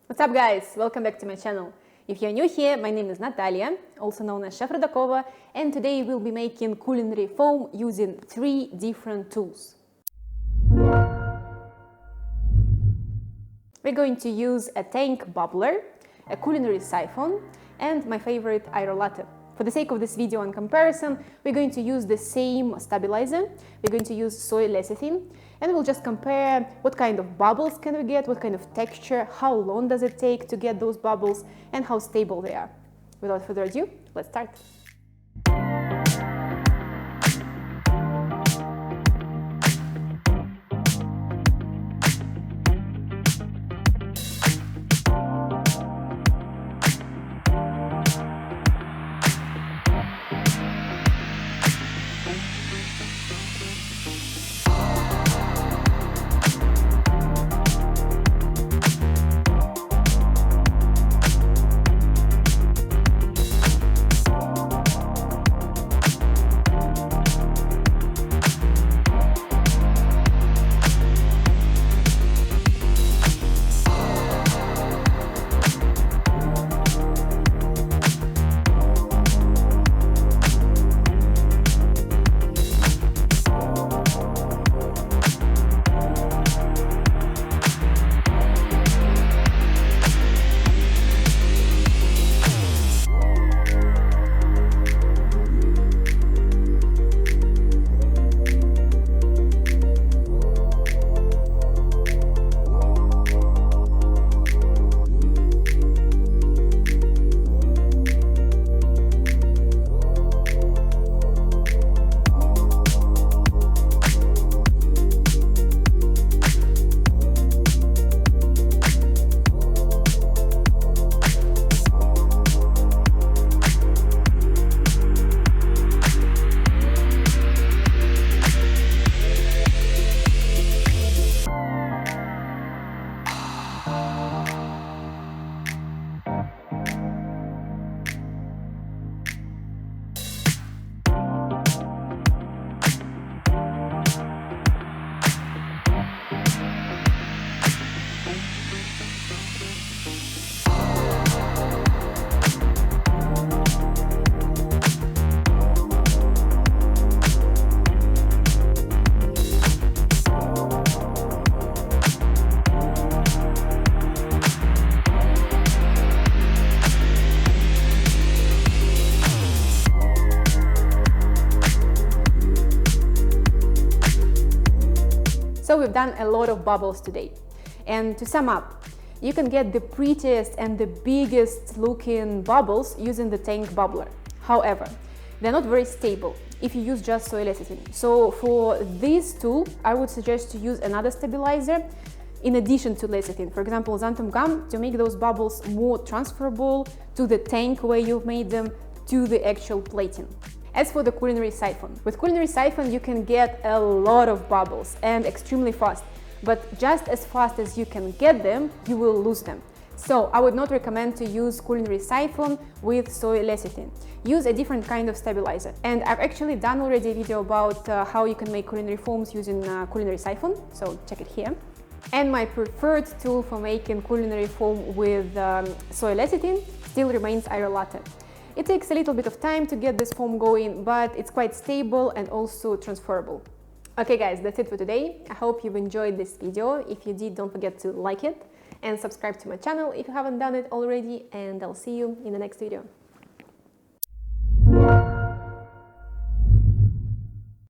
What's up guys, welcome back to my channel. If you're new here, my name is Natalia, also known as Chef Rudakova, and today we'll be making culinary foam using 3 different tools. We're going to use a tank bubbler, a culinary siphon, and my favorite Aerolatte. For the sake of this video and comparison, we're going to use the same stabilizer. We're going to use Soy Lecithin, and we'll just compare what kind of bubbles can we get, what kind of texture, how long does it take to get those bubbles, and how stable they are. Without further ado, let's start. So we've done a lot of bubbles today. And to sum up, you can get the prettiest and the biggest looking bubbles using the tank bubbler. However, they're not very stable if you use just Soy Lecithin. So for this tool, I would suggest to use another stabilizer in addition to lecithin. For example, xanthan gum, to make those bubbles more transferable to the tank where you've made them, to the actual plating. As for the culinary siphon, with culinary siphon you can get a lot of bubbles and extremely fast, but just as fast as you can get them, you will lose them. So I would not recommend to use culinary siphon with Soy Lecithin. Use a different kind of stabilizer. And I've actually done already a video about how you can make culinary foams using culinary siphon, so check it here. And my preferred tool for making culinary foam with Soy Lecithin still remains Aerolatte. It takes a little bit of time to get this foam going, but it's quite stable and also transferable. Okay guys, that's it for today. I hope you've enjoyed this video. If you did, don't forget to like it and subscribe to my channel if you haven't done it already, and I'll see you in the next video.